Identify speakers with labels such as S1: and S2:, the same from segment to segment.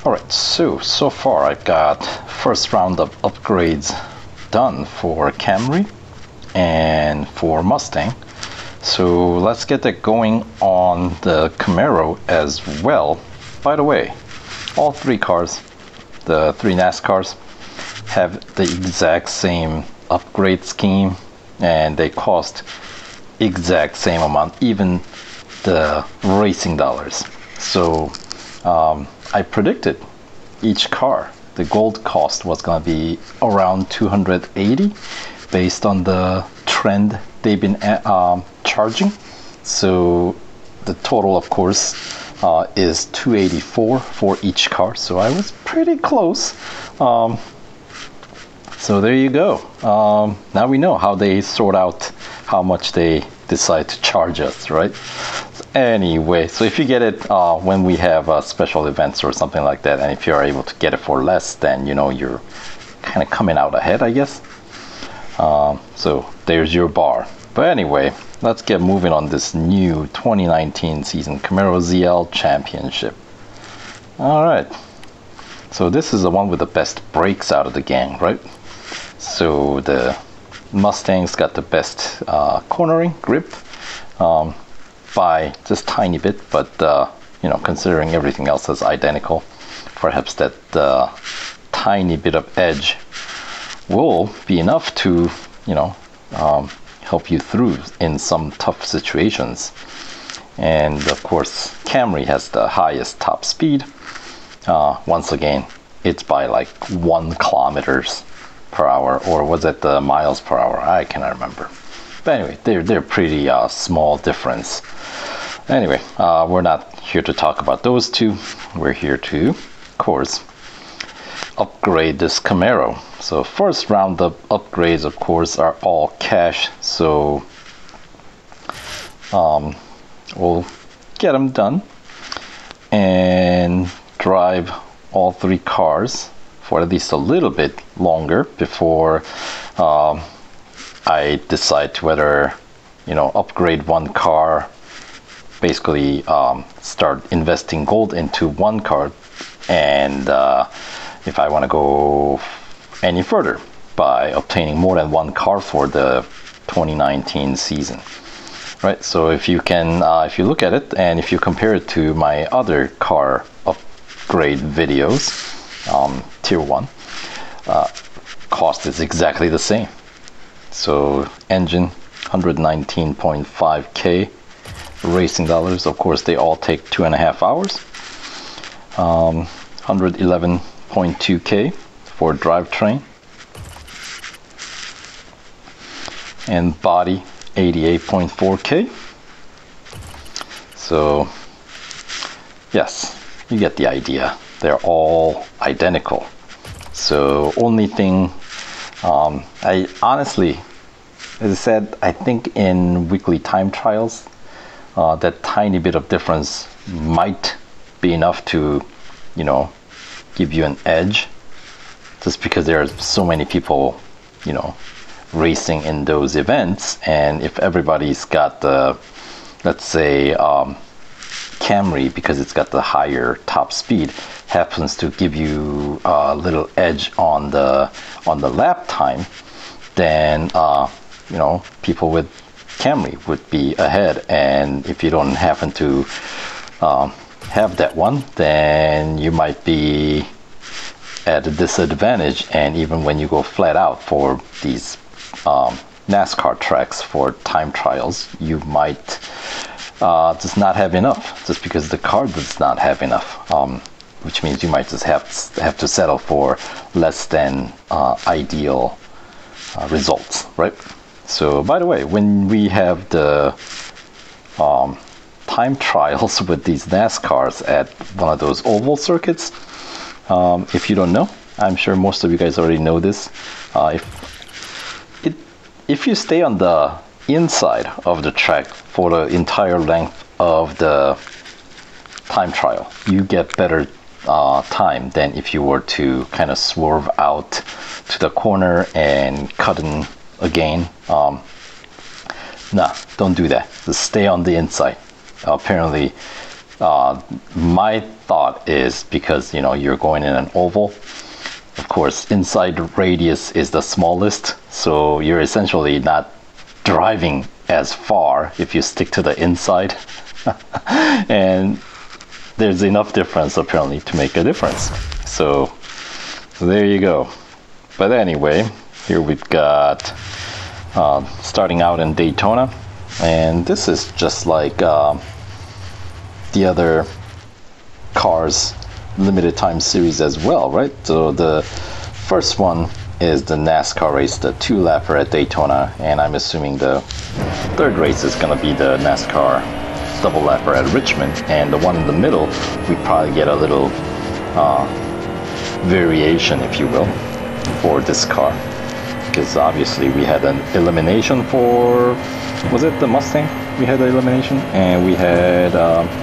S1: Alright, so far I've got first round of upgrades done for Camry and for Mustang. So let's get that going on the Camaro as well. By the way, all three cars, the three NASCARs, have the exact same upgrade scheme and they cost exact same amount, even the racing dollars. So I predicted each car, the gold cost was going to be around 280 based on the trend they've been charging. So the total, of course, is 284 for each car. So I was pretty close. So there you go. Now we know how they sort out how much they decide to charge us, right? Anyway, so if you get it when we have special events or something like that, and if you're able to get it for less, then you know you're kind of coming out ahead, I guess. So there's your bar. But anyway, let's get moving on this new 2019 season Camaro ZL Championship. All right. So this is the one with the best brakes out of the gang, right? So the Mustang's got the best cornering grip by just tiny bit, but you know, considering everything else is identical, perhaps that tiny bit of edge will be enough to, you know, help you through in some tough situations. And of course, Camry has the highest top speed. Once again, it's by like 1 kilometers per hour, or was it the miles per hour? I cannot remember. But anyway, they're pretty small difference. Anyway, we're not here to talk about those two. We're here to, of course, upgrade this Camaro. So first round of upgrades, of course, are all cash. So we'll get them done and drive all three cars for at least a little bit longer before I decide whether, you know, upgrade one car, basically start investing gold into one car, and if I want to go any further by obtaining more than one car for the 2019 season, right? So if you can, if you look at it and if you compare it to my other car upgrade videos, tier 1, cost is exactly the same. So engine 119.5k, racing dollars, of course they all take 2.5 hours, 111.2k for drivetrain, and body 88.4k. So yes, you get the idea. They're all identical. So only thing, I honestly, as I said, I think in weekly time trials, that tiny bit of difference might be enough to, you know, give you an edge, just because there are so many people, you know, racing in those events. And if everybody's got the, let's say, Camry, because it's got the higher top speed, happens to give you a little edge on the lap time, then you know, people with Camry would be ahead. And if you don't happen to have that one, then you might be at a disadvantage. And even when you go flat out for these NASCAR tracks for time trials, you might just not have enough, just because the car does not have enough, which means you might just have to settle for less than ideal results, right? So by the way, when we have the time trials with these NASCARs at one of those oval circuits, if you don't know, I'm sure most of you guys already know this, if you stay on the inside of the track for the entire length of the time trial, you get better time than if you were to kind of swerve out to the corner and cut in again. Nah, don't do that. Just stay on the inside. Apparently My thought is because, you know, you're going in an oval. Of course, inside radius is the smallest, so you're essentially not driving as far if you stick to the inside. And there's enough difference apparently to make a difference. So there you go. But anyway, here we've got starting out in Daytona, and this is just like the other cars limited time series as well, right? So the first one is the NASCAR race, the 2-lapper at Daytona, and I'm assuming the third race is going to be the NASCAR double-lapper at Richmond, and the one in the middle we probably get a little variation, if you will, for this car, because obviously we had an elimination for, was it the Mustang? We had the elimination, and we had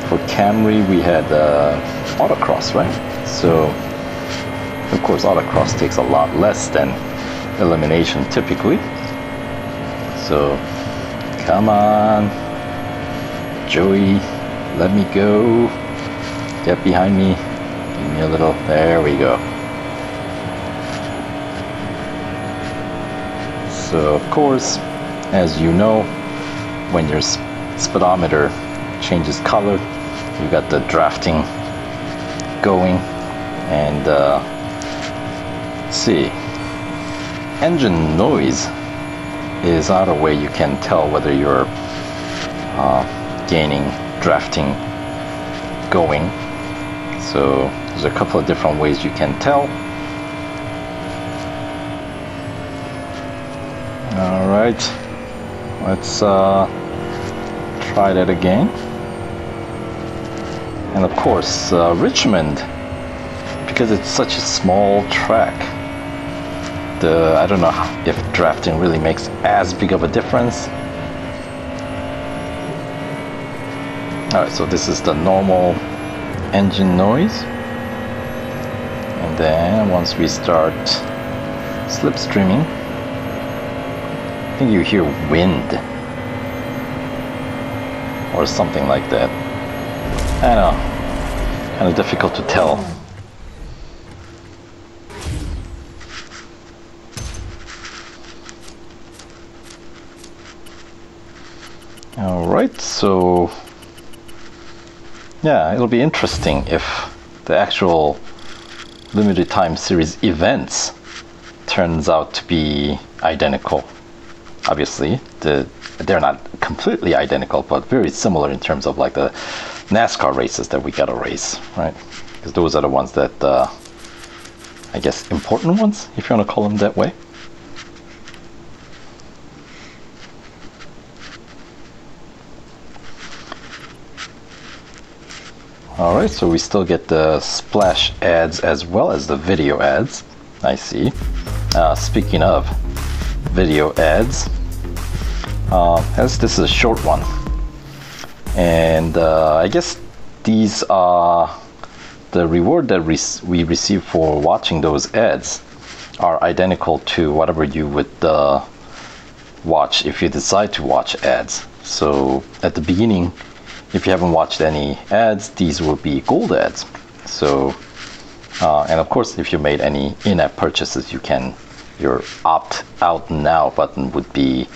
S1: for Camry we had autocross, right? So of course autocross takes a lot less than elimination typically. So come on, Joey, let me go. Get behind me. Give me a little. There we go. So of course, as you know, when your speedometer changes color, you got the drafting going, and let's see, engine noise is out of way. You can tell whether you're gaining, drafting, going. So there's a couple of different ways you can tell. All right, let's try that again. And of course, Richmond, because it's such a small track, I don't know if drafting really makes as big of a difference. Alright, so this is the normal engine noise, and then once we start slipstreaming, I think you hear wind or something like that. I don't know, kind of difficult to tell. Alright, so yeah, it'll be interesting if the actual limited time series events turns out to be identical. Obviously, they're not completely identical, but very similar in terms of like the NASCAR races that we gotta race, right? Because those are the ones that, I guess, important ones, if you want to call them that way. Alright, so we still get the splash ads as well as the video ads. I see. Speaking of video ads, as this is a short one, and I guess these are the reward that we receive for watching those ads are identical to whatever you would watch if you decide to watch ads. So at the beginning, if you haven't watched any ads, these will be gold ads. So, and of course, if you made any in-app purchases, your opt out now button would be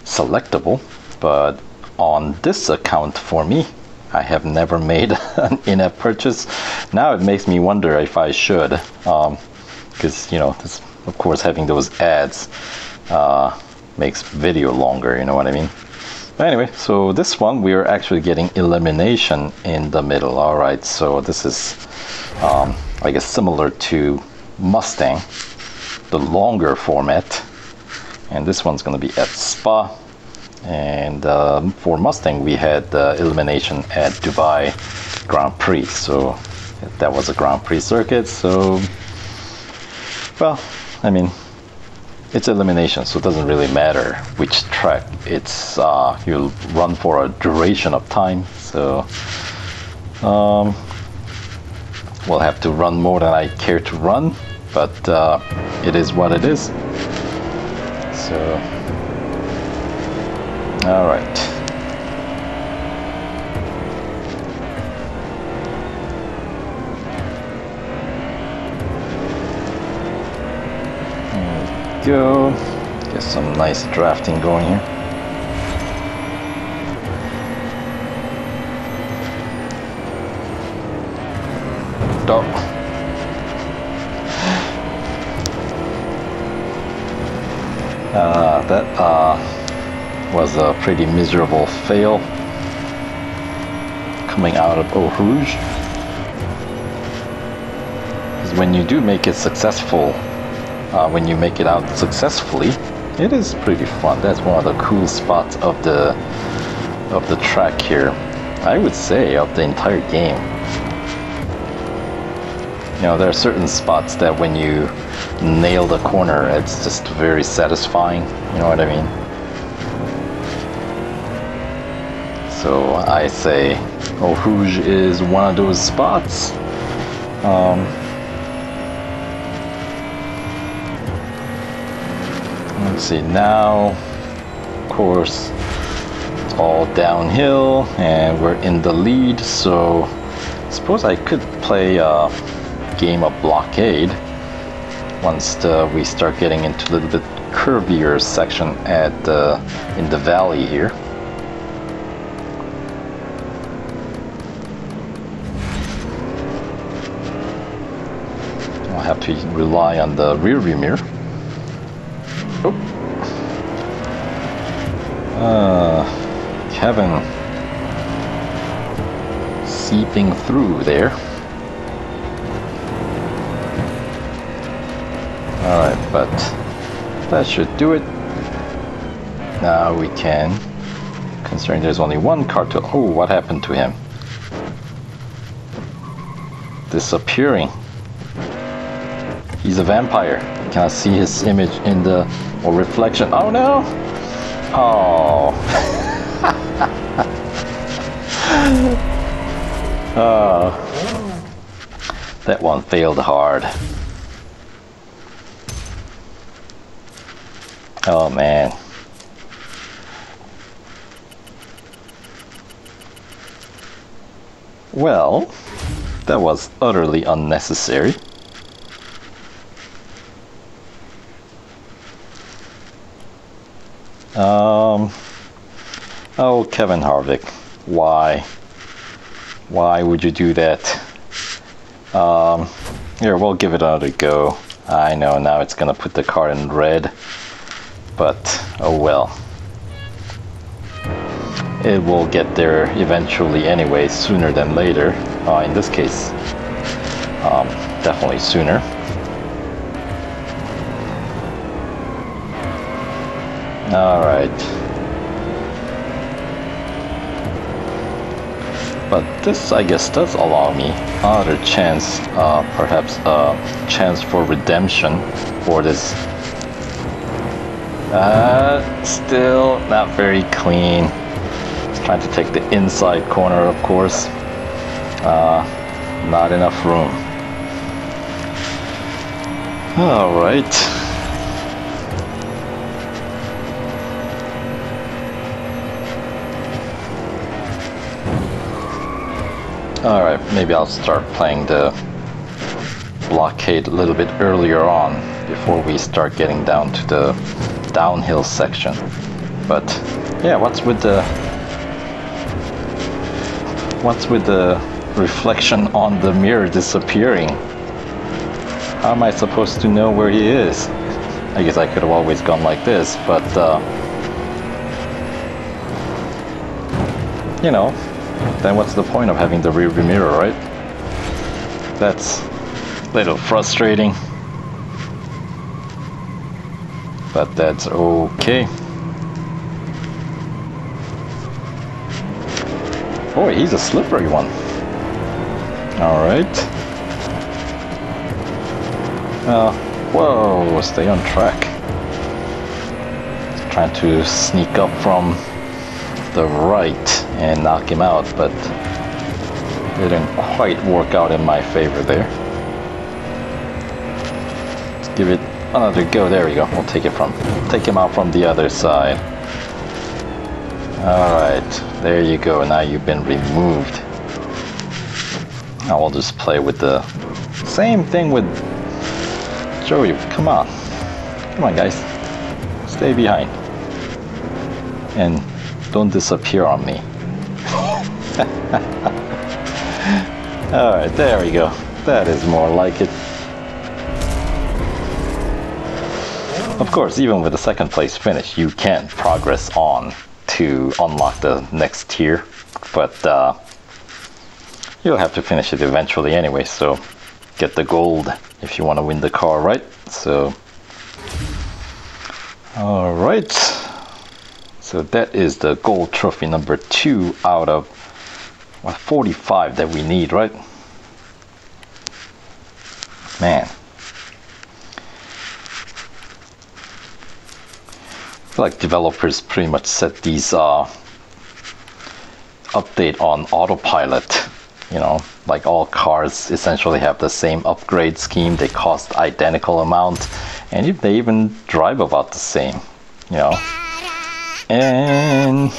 S1: selectable. But on this account for me, I have never made an in-app purchase. Now it makes me wonder if I should, because you know, this, of course, having those ads makes video longer, you know what I mean? But anyway, so this one we are actually getting elimination in the middle. All right, so this is I guess similar to Mustang, the longer format, and this one's going to be at Spa. And for Mustang we had the elimination at Dubai Grand Prix, so that was a Grand Prix circuit. So, well, I mean, it's elimination, so it doesn't really matter which track it's you'll run for a duration of time. So we'll have to run more than I care to run, but it is what it is. So all right, go. Get some nice drafting going here. Oh. That was a pretty miserable fail coming out of Eau Rouge. Because when you do make it successful, when you make it out successfully, it is pretty fun. That's one of the cool spots of the track here. I would say of the entire game. You know, there are certain spots that when you nail the corner, it's just very satisfying. You know what I mean? So I say Eau Rouge is one of those spots. Let's see, now, of course, it's all downhill and we're in the lead, so I suppose I could play a game of blockade once we start getting into a little bit curvier section in the valley here. I'll have to rely on the rear view mirror. Kevin seeping through there. Alright, but that should do it. Now we can, considering there's only one car to... Oh, what happened to him? Disappearing. He's a vampire. You cannot see his image in the reflection. Oh no! Oh. Oh. That one failed hard. Oh man. Well, that was utterly unnecessary. Oh, Kevin Harvick, why? Why would you do that? Here, we'll give it another go. I know now it's gonna put the car in red, but oh well. It will get there eventually anyway, sooner than later. In this case, definitely sooner. Alright. But this, I guess, does allow me another chance, perhaps a chance for redemption for this. Still not very clean. It's trying to take the inside corner, of course. Not enough room. Alright. Alright, maybe I'll start playing the blockade a little bit earlier on before we start getting down to the downhill section. But yeah, what's with the reflection on the mirror disappearing? How am I supposed to know where he is? I guess I could have always gone like this, but you know, then what's the point of having the rear view mirror, right? That's a little frustrating, but that's okay. Boy, he's a slippery one. Alright. Whoa, stay on track. Trying to sneak up from the right and knock him out, but it didn't quite work out in my favor there. Let's give it another go. There we go. We'll take him out from the other side. Alright, there you go. Now you've been removed. Now we'll just play with the same thing with Joey. Come on. Come on, guys. Stay behind. And don't disappear on me. Alright, there we go. That is more like it. Of course, even with a second place finish, you can progress on to unlock the next tier. But you'll have to finish it eventually anyway, so get the gold if you want to win the car, right? So, alright. So that is the gold trophy number 2 out of 45 that we need, right? Man. I feel like developers pretty much set these update on autopilot. You know, like all cars essentially have the same upgrade scheme. They cost identical amount, and they even drive about the same, you know. And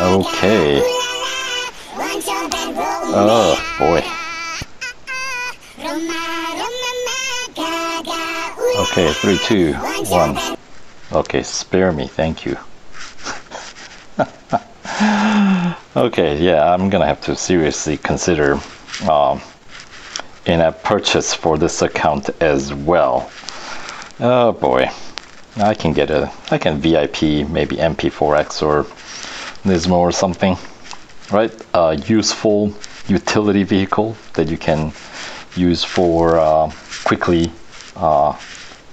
S1: okay. Oh boy. Okay, 3, 2, 1. Okay, spare me, thank you. Okay, yeah, I'm gonna have to seriously consider in-app purchase for this account as well. Oh boy, I can VIP, maybe MP4X or Nismo or something, right? Useful utility vehicle that you can use for quickly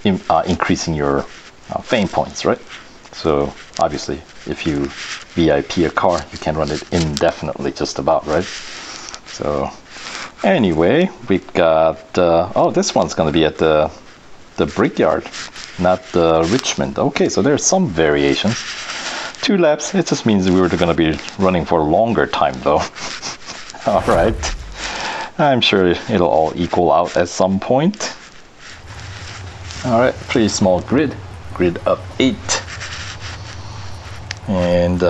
S1: increasing your fame points, right? So obviously, if you VIP a car, you can run it indefinitely, just about, right? So anyway, we've got oh, this one's going to be at the Brickyard, not the Richmond. Okay, so there's some variations. 2 laps. It just means we were going to be running for a longer time, though. All right. I'm sure it'll all equal out at some point. All right, pretty small grid of 8. And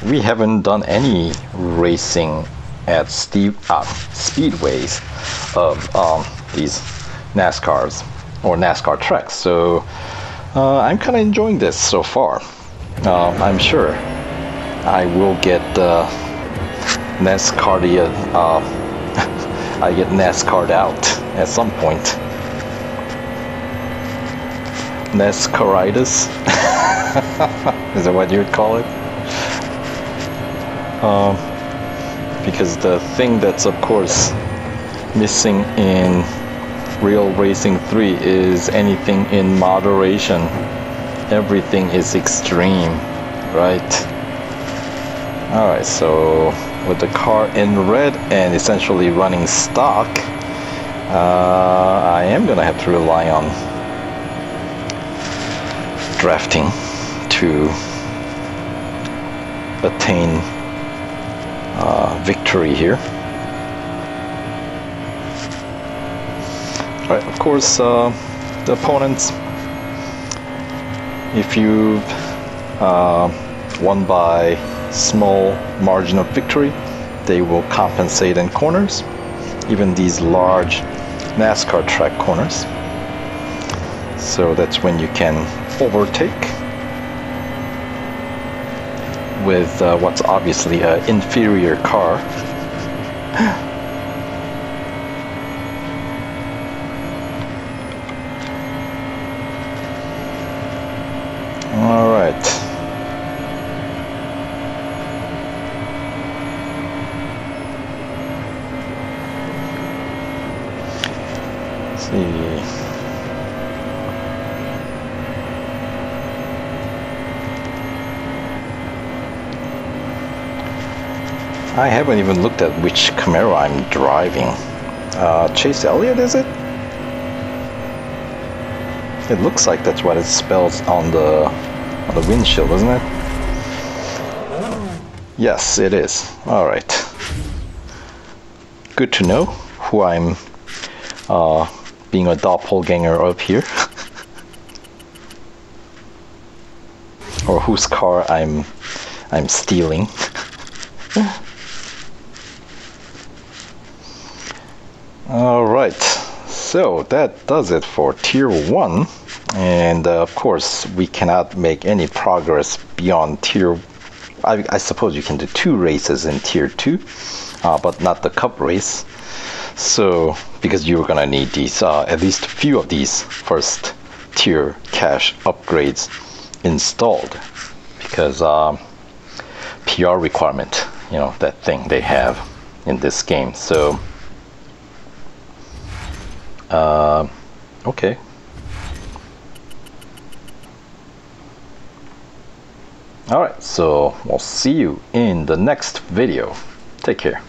S1: we haven't done any racing at speedways of these NASCARs or NASCAR tracks, so I'm kind of enjoying this so far. I'm sure I will get I get NASCAR'd out at some point. NASCARitis. Is that what you would call it? Because the thing that's of course missing in Real Racing 3 is anything in moderation. Everything is extreme, right? Alright, so with the car in red and essentially running stock, I am gonna have to rely on drafting to attain victory here. Alright, of course, the opponents, if you've won by small margin of victory, they will compensate in corners, even these large NASCAR track corners. So that's when you can overtake with what's obviously an inferior car. All right. Let's see. I haven't even looked at which Camaro I'm driving. Chase Elliott, is it? It looks like that's what it spells on the windshield, isn't it? Yes, it is. All right. Good to know who I'm being a doppelganger of here, or whose car I'm stealing. All right. So that does it for tier 1, and of course we cannot make any progress beyond tier. I suppose you can do 2 races in tier 2, but not the cup race. So because you're gonna need these at least a few of these first tier cash upgrades installed, because PR requirement, you know, that thing they have in this game. So okay. Alright, so we'll see you in the next video. Take care.